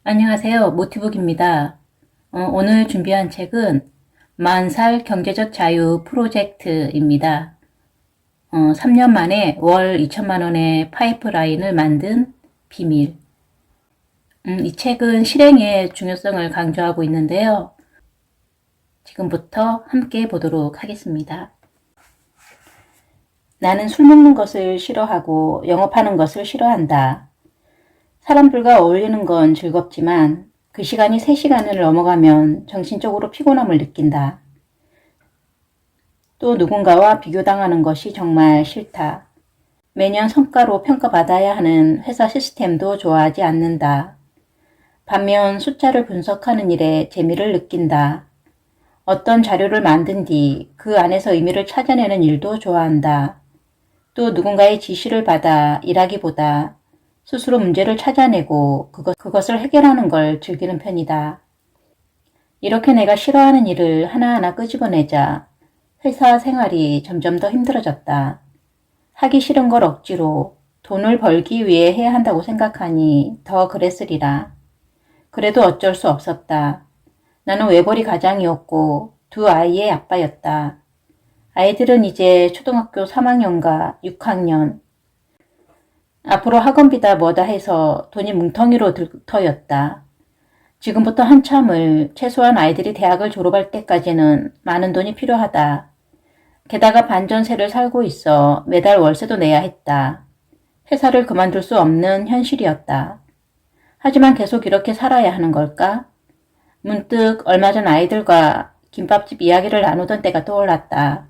안녕하세요. 모티북입니다. 오늘 준비한 책은 40살 경제적 자유 프로젝트입니다. 3년 만에 월 2천만 원의 파이프라인을 만든 비밀. 이 책은 실행의 중요성을 강조하고 있는데요. 지금부터 함께 보도록 하겠습니다. 나는 술 먹는 것을 싫어하고 영업하는 것을 싫어한다. 사람들과 어울리는 건 즐겁지만 그 시간이 3시간을 넘어가면 정신적으로 피곤함을 느낀다. 또 누군가와 비교당하는 것이 정말 싫다. 매년 성과로 평가받아야 하는 회사 시스템도 좋아하지 않는다. 반면 숫자를 분석하는 일에 재미를 느낀다. 어떤 자료를 만든 뒤 그 안에서 의미를 찾아내는 일도 좋아한다. 또 누군가의 지시를 받아 일하기보다 스스로 문제를 찾아내고 그것을 해결하는 걸 즐기는 편이다. 이렇게 내가 싫어하는 일을 하나하나 끄집어내자 회사 생활이 점점 더 힘들어졌다. 하기 싫은 걸 억지로 돈을 벌기 위해 해야 한다고 생각하니 더 그랬으리라. 그래도 어쩔 수 없었다. 나는 외벌이 가장이었고 2아이의 아빠였다. 아이들은 이제 초등학교 3학년과 6학년. 앞으로 학원비다 뭐다 해서 돈이 뭉텅이로 터였다. 지금부터 한참을 최소한 아이들이 대학을 졸업할 때까지는 많은 돈이 필요하다. 게다가 반전세를 살고 있어 매달 월세도 내야 했다. 회사를 그만둘 수 없는 현실이었다. 하지만 계속 이렇게 살아야 하는 걸까? 문득 얼마 전 아이들과 김밥집 이야기를 나누던 때가 떠올랐다.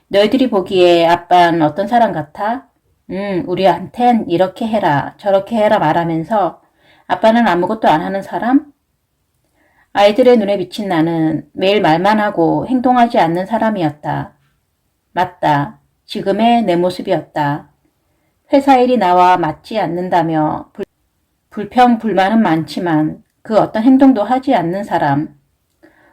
너희들이 보기에 아빠는 어떤 사람 같아? 우리한텐 이렇게 해라 저렇게 해라 말하면서 아빠는 아무것도 안 하는 사람? 아이들의 눈에 비친 나는 매일 말만 하고 행동하지 않는 사람이었다. 맞다. 지금의 내 모습이었다. 회사 일이 나와 맞지 않는다며 불평, 불만은 많지만 그 어떤 행동도 하지 않는 사람.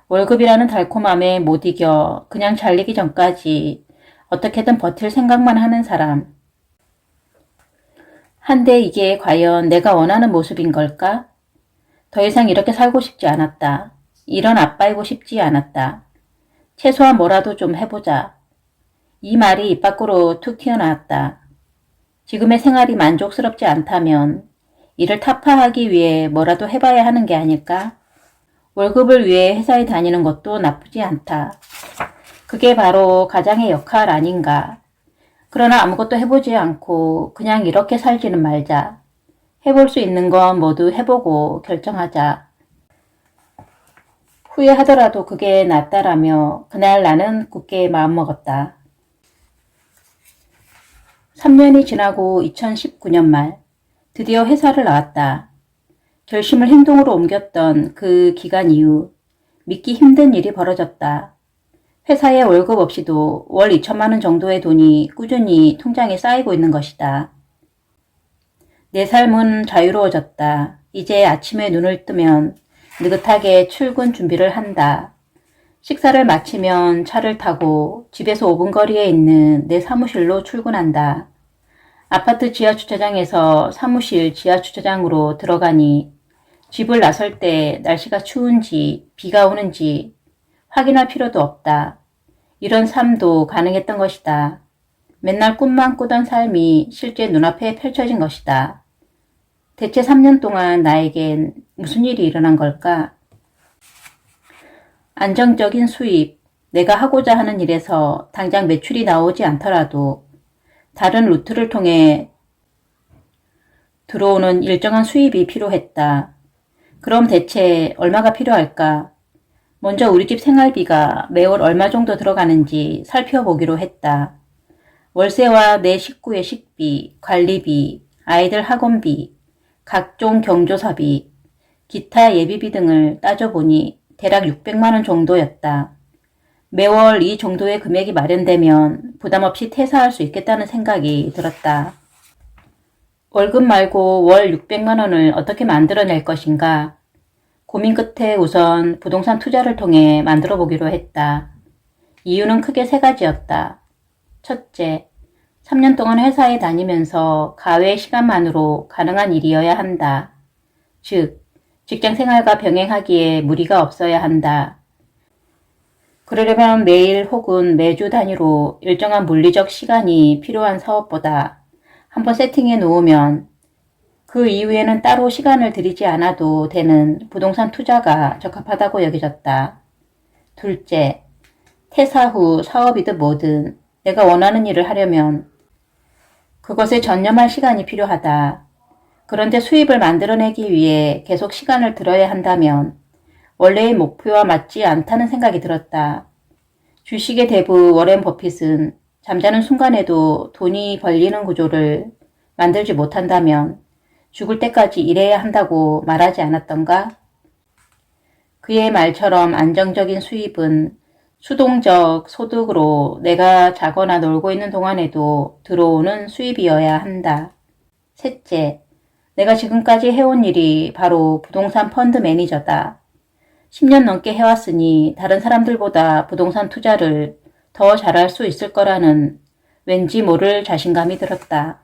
월급이라는 달콤함에 못 이겨 그냥 잘리기 전까지 어떻게든 버틸 생각만 하는 사람. 한데 이게 과연 내가 원하는 모습인 걸까? 더 이상 이렇게 살고 싶지 않았다. 이런 아빠이고 싶지 않았다. 최소한 뭐라도 좀 해보자. 이 말이 입 밖으로 툭 튀어나왔다. 지금의 생활이 만족스럽지 않다면 이를 타파하기 위해 뭐라도 해봐야 하는 게 아닐까? 월급을 위해 회사에 다니는 것도 나쁘지 않다. 그게 바로 가장의 역할 아닌가? 그러나 아무것도 해보지 않고 그냥 이렇게 살지는 말자. 해볼 수 있는 건 모두 해보고 결정하자. 후회하더라도 그게 낫다라며 그날 나는 굳게 마음먹었다. 3년이 지나고 2019년 말 드디어 회사를 나왔다. 결심을 행동으로 옮겼던 그 기간 이후 믿기 힘든 일이 벌어졌다. 회사에 월급 없이도 월 2천만 원 정도의 돈이 꾸준히 통장에 쌓이고 있는 것이다. 내 삶은 자유로워졌다. 이제 아침에 눈을 뜨면 느긋하게 출근 준비를 한다. 식사를 마치면 차를 타고 집에서 5분 거리에 있는 내 사무실로 출근한다. 아파트 지하주차장에서 사무실 지하주차장으로 들어가니 집을 나설 때 날씨가 추운지 비가 오는지 확인할 필요도 없다. 이런 삶도 가능했던 것이다. 맨날 꿈만 꾸던 삶이 실제 눈앞에 펼쳐진 것이다. 대체 3년 동안 나에겐 무슨 일이 일어난 걸까? 안정적인 수입, 내가 하고자 하는 일에서 당장 매출이 나오지 않더라도 다른 루트를 통해 들어오는 일정한 수입이 필요했다. 그럼 대체 얼마가 필요할까? 먼저 우리 집 생활비가 매월 얼마 정도 들어가는지 살펴보기로 했다. 월세와 내 식구의 식비, 관리비, 아이들 학원비, 각종 경조사비, 기타 예비비 등을 따져보니 대략 600만 원 정도였다. 매월 이 정도의 금액이 마련되면 부담없이 퇴사할 수 있겠다는 생각이 들었다. 월급 말고 월 600만 원을 어떻게 만들어낼 것인가? 고민 끝에 우선 부동산 투자를 통해 만들어 보기로 했다. 이유는 크게 3가지였다. 첫째, 3년 동안 회사에 다니면서 가외 시간만으로 가능한 일이어야 한다. 즉, 직장 생활과 병행하기에 무리가 없어야 한다. 그러려면 매일 혹은 매주 단위로 일정한 물리적 시간이 필요한 사업보다 한번 세팅해 놓으면 그 이후에는 따로 시간을 들이지 않아도 되는 부동산 투자가 적합하다고 여겨졌다. 둘째, 퇴사 후 사업이든 뭐든 내가 원하는 일을 하려면 그것에 전념할 시간이 필요하다. 그런데 수입을 만들어내기 위해 계속 시간을 들어야 한다면 원래의 목표와 맞지 않다는 생각이 들었다. 주식의 대부 워렌 버핏은 잠자는 순간에도 돈이 벌리는 구조를 만들지 못한다면 죽을 때까지 일해야 한다고 말하지 않았던가? 그의 말처럼 안정적인 수입은 수동적 소득으로 내가 자거나 놀고 있는 동안에도 들어오는 수입이어야 한다. 셋째, 내가 지금까지 해온 일이 바로 부동산 펀드 매니저다. 10년 넘게 해왔으니 다른 사람들보다 부동산 투자를 더 잘할 수 있을 거라는 왠지 모를 자신감이 들었다.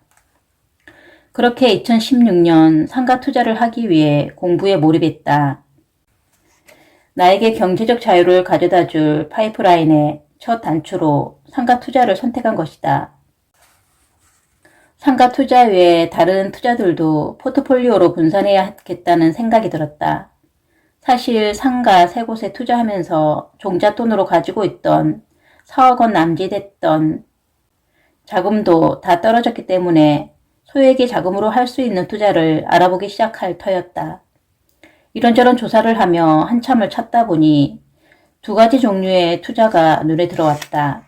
그렇게 2016년 상가 투자를 하기 위해 공부에 몰입했다. 나에게 경제적 자유를 가져다줄 파이프라인의 첫 단추로 상가 투자를 선택한 것이다. 상가 투자 외에 다른 투자들도 포트폴리오로 분산해야겠다는 생각이 들었다. 사실 상가 3곳에 투자하면서 종잣돈으로 가지고 있던 4억 원 남짓했던 자금도 다 떨어졌기 때문에 소액의 자금으로 할 수 있는 투자를 알아보기 시작할 터였다. 이런저런 조사를 하며 한참을 찾다 보니 2가지 종류의 투자가 눈에 들어왔다.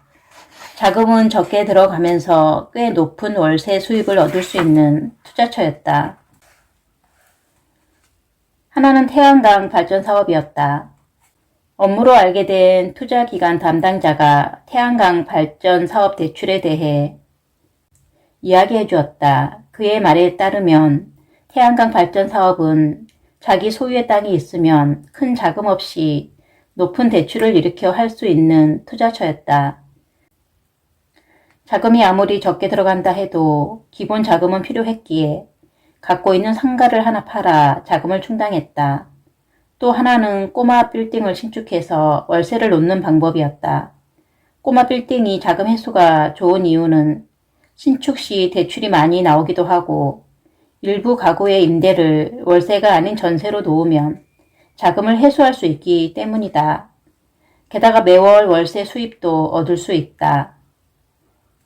자금은 적게 들어가면서 꽤 높은 월세 수입을 얻을 수 있는 투자처였다. 하나는 태양광 발전 사업이었다. 업무로 알게 된 투자기관 담당자가 태양광 발전 사업 대출에 대해 이야기해 주었다. 그의 말에 따르면 태양광 발전 사업은 자기 소유의 땅이 있으면 큰 자금 없이 높은 대출을 일으켜 할 수 있는 투자처였다. 자금이 아무리 적게 들어간다 해도 기본 자금은 필요했기에 갖고 있는 상가를 하나 팔아 자금을 충당했다. 또 하나는 꼬마 빌딩을 신축해서 월세를 놓는 방법이었다. 꼬마 빌딩이 자금 회수가 좋은 이유는 신축 시 대출이 많이 나오기도 하고 일부 가구의 임대를 월세가 아닌 전세로 놓으면 자금을 회수할 수 있기 때문이다. 게다가 매월 월세 수입도 얻을 수 있다.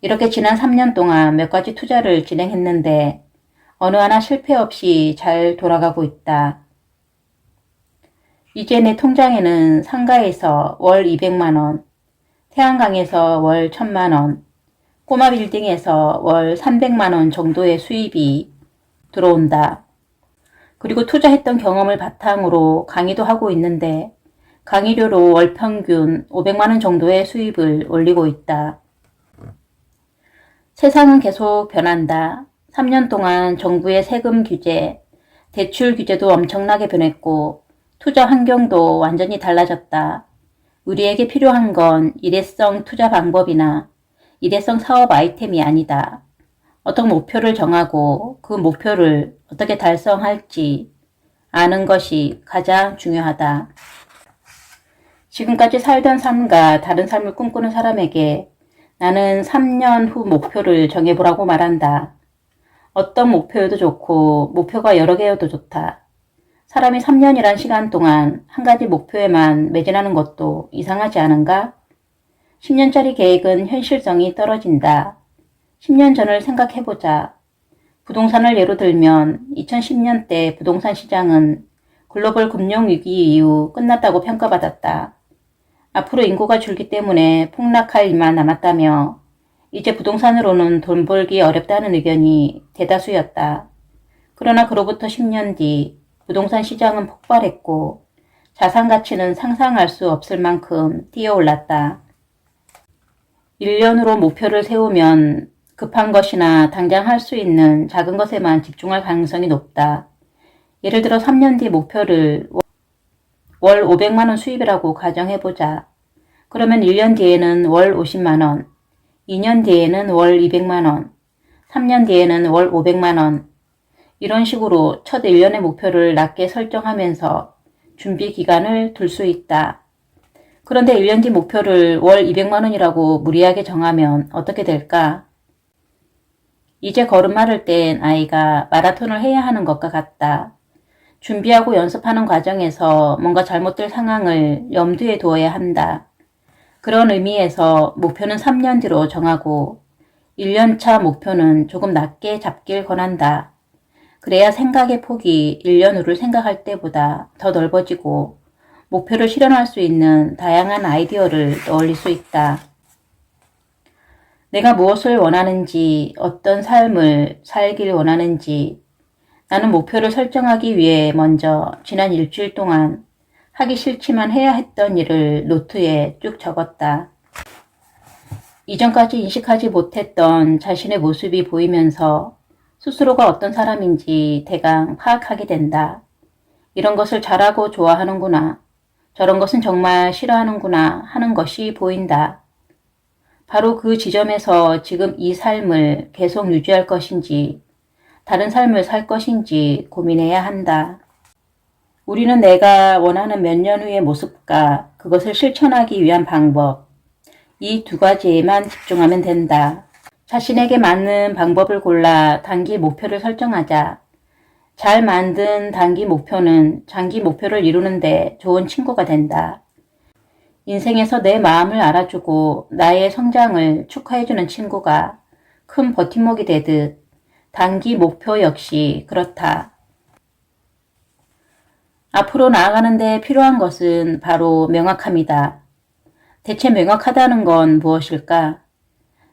이렇게 지난 3년 동안 몇 가지 투자를 진행했는데 어느 하나 실패 없이 잘 돌아가고 있다. 이제 내 통장에는 상가에서 월 200만원, 태양광에서 월 1000만원, 꼬마 빌딩에서 월 300만원 정도의 수입이 들어온다. 그리고 투자했던 경험을 바탕으로 강의도 하고 있는데 강의료로 월 평균 500만원 정도의 수입을 올리고 있다. 세상은 계속 변한다. 3년 동안 정부의 세금 규제, 대출 규제도 엄청나게 변했고 투자 환경도 완전히 달라졌다. 우리에게 필요한 건 일회성 투자 방법이나 일회성 사업 아이템이 아니다. 어떤 목표를 정하고 그 목표를 어떻게 달성할지 아는 것이 가장 중요하다. 지금까지 살던 삶과 다른 삶을 꿈꾸는 사람에게 나는 3년 후 목표를 정해보라고 말한다. 어떤 목표여도 좋고 목표가 여러 개여도 좋다. 사람이 3년이란 시간 동안 한 가지 목표에만 매진하는 것도 이상하지 않은가? 10년짜리 계획은 현실성이 떨어진다. 10년 전을 생각해보자. 부동산을 예로 들면 2010년대 부동산 시장은 글로벌 금융위기 이후 끝났다고 평가받았다. 앞으로 인구가 줄기 때문에 폭락할 일만 남았다며 이제 부동산으로는 돈 벌기 어렵다는 의견이 대다수였다. 그러나 그로부터 10년 뒤 부동산 시장은 폭발했고 자산 가치는 상상할 수 없을 만큼 뛰어올랐다. 1년으로 목표를 세우면 급한 것이나 당장 할 수 있는 작은 것에만 집중할 가능성이 높다. 예를 들어 3년 뒤 목표를 월 500만원 수입이라고 가정해보자. 그러면 1년 뒤에는 월 50만원, 2년 뒤에는 월 200만원, 3년 뒤에는 월 500만원. 이런 식으로 첫 1년의 목표를 낮게 설정하면서 준비 기간을 둘 수 있다. 그런데 1년 뒤 목표를 월 200만 원이라고 무리하게 정하면 어떻게 될까? 이제 걸음마를 뗀 아이가 마라톤을 해야 하는 것과 같다. 준비하고 연습하는 과정에서 뭔가 잘못될 상황을 염두에 두어야 한다. 그런 의미에서 목표는 3년 뒤로 정하고 1년차 목표는 조금 낮게 잡길 권한다. 그래야 생각의 폭이 1년 후를 생각할 때보다 더 넓어지고 목표를 실현할 수 있는 다양한 아이디어를 떠올릴 수 있다. 내가 무엇을 원하는지, 어떤 삶을 살길 원하는지, 나는 목표를 설정하기 위해 먼저 지난 일주일 동안 하기 싫지만 해야 했던 일을 노트에 쭉 적었다. 이전까지 인식하지 못했던 자신의 모습이 보이면서 스스로가 어떤 사람인지 대강 파악하게 된다. 이런 것을 잘하고 좋아하는구나. 저런 것은 정말 싫어하는구나 하는 것이 보인다. 바로 그 지점에서 지금 이 삶을 계속 유지할 것인지 다른 삶을 살 것인지 고민해야 한다. 우리는 내가 원하는 몇 년 후의 모습과 그것을 실천하기 위한 방법, 이 두 가지에만 집중하면 된다. 자신에게 맞는 방법을 골라 단기 목표를 설정하자. 잘 만든 단기 목표는 장기 목표를 이루는데 좋은 친구가 된다. 인생에서 내 마음을 알아주고 나의 성장을 축하해주는 친구가 큰 버팀목이 되듯 단기 목표 역시 그렇다. 앞으로 나아가는 데 필요한 것은 바로 명확함이다. 대체 명확하다는 건 무엇일까?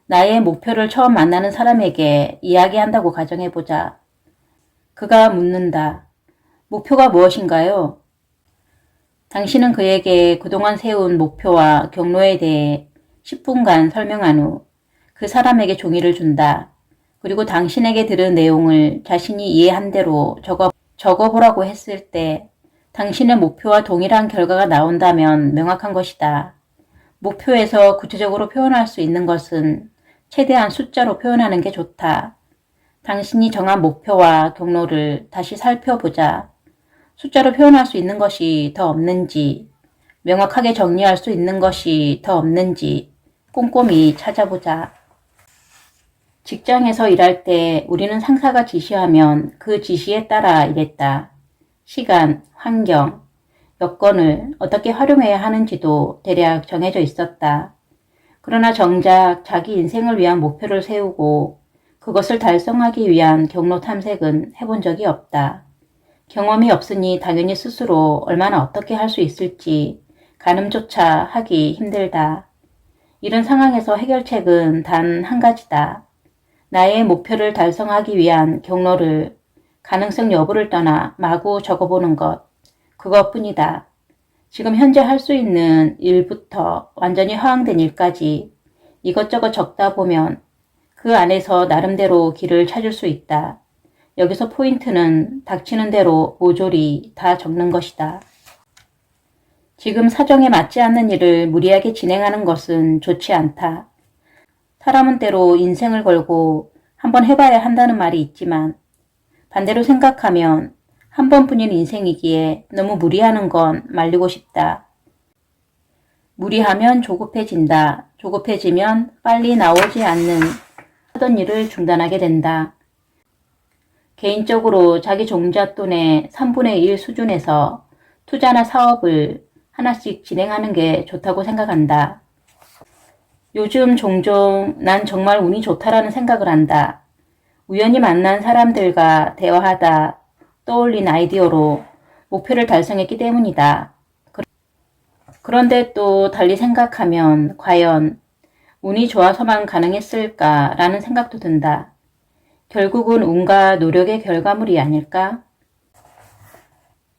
나의 목표를 처음 만나는 사람에게 이야기한다고 가정해보자. 그가 묻는다. 목표가 무엇인가요? 당신은 그에게 그동안 세운 목표와 경로에 대해 10분간 설명한 후 그 사람에게 종이를 준다. 그리고 당신에게 들은 내용을 자신이 이해한 대로 적어보라고 했을 때 당신의 목표와 동일한 결과가 나온다면 명확한 것이다. 목표에서 구체적으로 표현할 수 있는 것은 최대한 숫자로 표현하는 게 좋다. 당신이 정한 목표와 경로를 다시 살펴보자. 숫자로 표현할 수 있는 것이 더 없는지, 명확하게 정리할 수 있는 것이 더 없는지 꼼꼼히 찾아보자. 직장에서 일할 때 우리는 상사가 지시하면 그 지시에 따라 일했다. 시간, 환경, 여건을 어떻게 활용해야 하는지도 대략 정해져 있었다. 그러나 정작 자기 인생을 위한 목표를 세우고 그것을 달성하기 위한 경로 탐색은 해본 적이 없다. 경험이 없으니 당연히 스스로 얼마나 어떻게 할 수 있을지 가늠조차 하기 힘들다. 이런 상황에서 해결책은 단 한 가지다. 나의 목표를 달성하기 위한 경로를 가능성 여부를 떠나 마구 적어보는 것. 그것뿐이다. 지금 현재 할 수 있는 일부터 완전히 허황된 일까지 이것저것 적다 보면 그 안에서 나름대로 길을 찾을 수 있다. 여기서 포인트는 닥치는 대로 모조리 다 적는 것이다. 지금 사정에 맞지 않는 일을 무리하게 진행하는 것은 좋지 않다. 사람은 때로 인생을 걸고 한번 해봐야 한다는 말이 있지만 반대로 생각하면 한 번뿐인 인생이기에 너무 무리하는 건 말리고 싶다. 무리하면 조급해진다. 조급해지면 빨리 나오지 않는 하던 일을 중단하게 된다. 개인적으로 자기 종잣돈의 3분의 1 수준에서 투자나 사업을 하나씩 진행하는 게 좋다고 생각한다. 요즘 종종 난 정말 운이 좋다라는 생각을 한다. 우연히 만난 사람들과 대화하다 떠올린 아이디어로 목표를 달성했기 때문이다. 그런데 또 달리 생각하면 과연 운이 좋아서만 가능했을까라는 생각도 든다. 결국은 운과 노력의 결과물이 아닐까?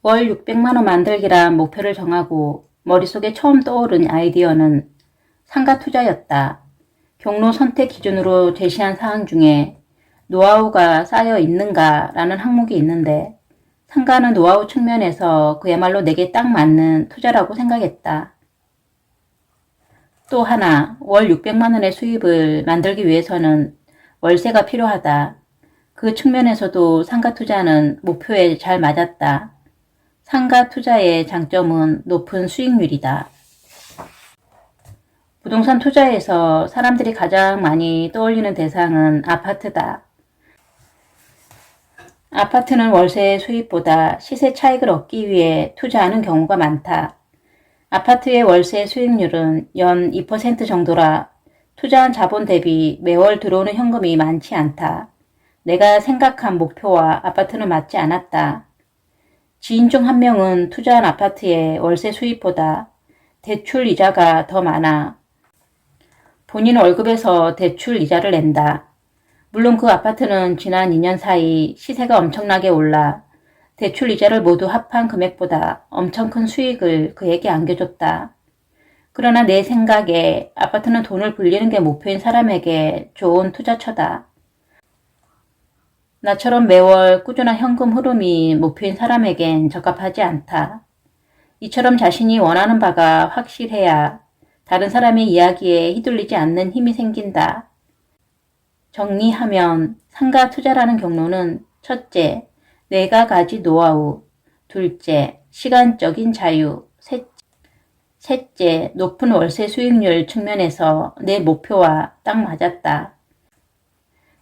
월 600만 원 만들기란 목표를 정하고 머릿속에 처음 떠오른 아이디어는 상가 투자였다. 경로 선택 기준으로 제시한 사항 중에 노하우가 쌓여 있는가라는 항목이 있는데 상가는 노하우 측면에서 그야말로 내게 딱 맞는 투자라고 생각했다. 또 하나, 월 600만 원의 수입을 만들기 위해서는 월세가 필요하다. 그 측면에서도 상가 투자는 목표에 잘 맞았다. 상가 투자의 장점은 높은 수익률이다. 부동산 투자에서 사람들이 가장 많이 떠올리는 대상은 아파트다. 아파트는 월세 수입보다 시세 차익을 얻기 위해 투자하는 경우가 많다. 아파트의 월세 수익률은 연 2% 정도라 투자한 자본 대비 매월 들어오는 현금이 많지 않다. 내가 생각한 목표와 아파트는 맞지 않았다. 지인 중 한 명은 투자한 아파트의 월세 수입보다 대출 이자가 더 많아 본인 월급에서 대출 이자를 낸다. 물론 그 아파트는 지난 2년 사이 시세가 엄청나게 올라 대출 이자를 모두 합한 금액보다 엄청 큰 수익을 그에게 안겨줬다. 그러나 내 생각에 아파트는 돈을 불리는 게 목표인 사람에게 좋은 투자처다. 나처럼 매월 꾸준한 현금 흐름이 목표인 사람에겐 적합하지 않다. 이처럼 자신이 원하는 바가 확실해야 다른 사람의 이야기에 휘둘리지 않는 힘이 생긴다. 정리하면 상가 투자라는 경로는 첫째, 내가 가진 노하우, 둘째, 시간적인 자유, 셋째, 높은 월세 수익률 측면에서 내 목표와 딱 맞았다.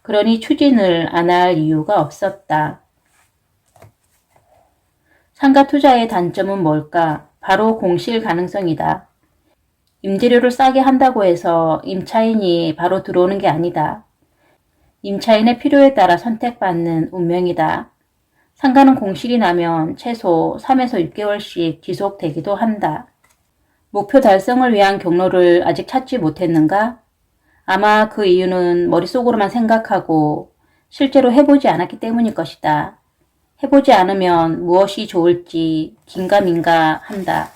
그러니 추진을 안 할 이유가 없었다. 상가 투자의 단점은 뭘까? 바로 공실 가능성이다. 임대료를 싸게 한다고 해서 임차인이 바로 들어오는 게 아니다. 임차인의 필요에 따라 선택받는 운명이다. 상가는 공실이 나면 최소 3에서 6개월씩 지속되기도 한다. 목표 달성을 위한 경로를 아직 찾지 못했는가? 아마 그 이유는 머릿속으로만 생각하고 실제로 해보지 않았기 때문일 것이다. 해보지 않으면 무엇이 좋을지 긴가민가 한다.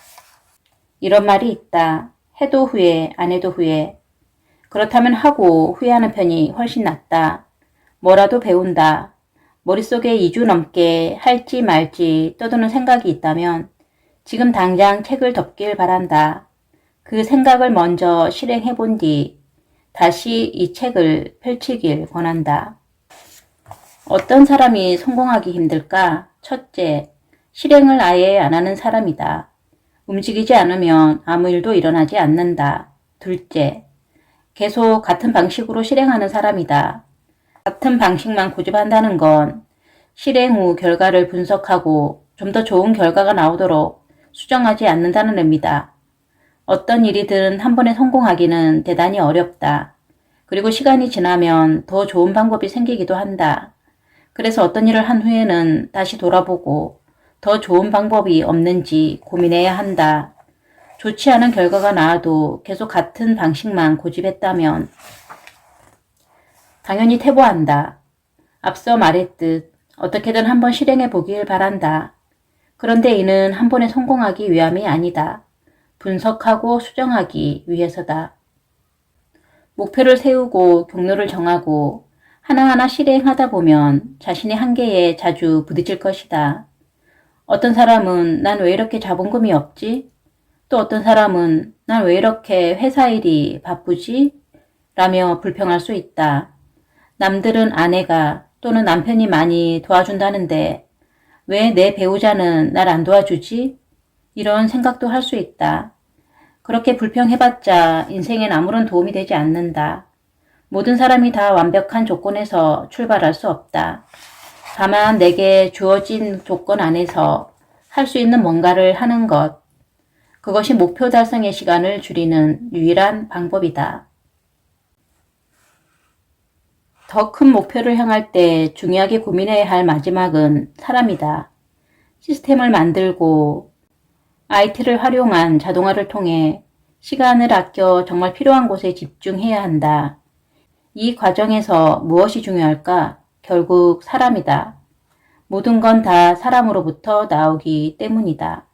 이런 말이 있다. 해도 후회, 안 해도 후회. 그렇다면 하고 후회하는 편이 훨씬 낫다. 뭐라도 배운다. 머릿속에 2주 넘게 할지 말지 떠도는 생각이 있다면 지금 당장 책을 덮길 바란다. 그 생각을 먼저 실행해 본 뒤 다시 이 책을 펼치길 권한다. 어떤 사람이 성공하기 힘들까? 첫째, 실행을 아예 안 하는 사람이다. 움직이지 않으면 아무 일도 일어나지 않는다. 둘째, 계속 같은 방식으로 실행하는 사람이다. 같은 방식만 고집한다는 건 실행 후 결과를 분석하고 좀 더 좋은 결과가 나오도록 수정하지 않는다는 의미다. 어떤 일이든 한 번에 성공하기는 대단히 어렵다. 그리고 시간이 지나면 더 좋은 방법이 생기기도 한다. 그래서 어떤 일을 한 후에는 다시 돌아보고 더 좋은 방법이 없는지 고민해야 한다. 좋지 않은 결과가 나와도 계속 같은 방식만 고집했다면 당연히 퇴보한다. 앞서 말했듯 어떻게든 한번 실행해 보길 바란다. 그런데 이는 한 번에 성공하기 위함이 아니다. 분석하고 수정하기 위해서다. 목표를 세우고 경로를 정하고 하나하나 실행하다 보면 자신의 한계에 자주 부딪힐 것이다. 어떤 사람은 난 왜 이렇게 자본금이 없지? 또 어떤 사람은 난 왜 이렇게 회사 일이 바쁘지? 라며 불평할 수 있다. 남들은 아내가 또는 남편이 많이 도와준다는데 왜 내 배우자는 날 안 도와주지? 이런 생각도 할 수 있다. 그렇게 불평해봤자 인생엔 아무런 도움이 되지 않는다. 모든 사람이 다 완벽한 조건에서 출발할 수 없다. 다만 내게 주어진 조건 안에서 할 수 있는 뭔가를 하는 것. 그것이 목표 달성의 시간을 줄이는 유일한 방법이다. 더 큰 목표를 향할 때 중요하게 고민해야 할 마지막은 사람이다. 시스템을 만들고 IT를 활용한 자동화를 통해 시간을 아껴 정말 필요한 곳에 집중해야 한다. 이 과정에서 무엇이 중요할까? 결국 사람이다. 모든 건 다 사람으로부터 나오기 때문이다.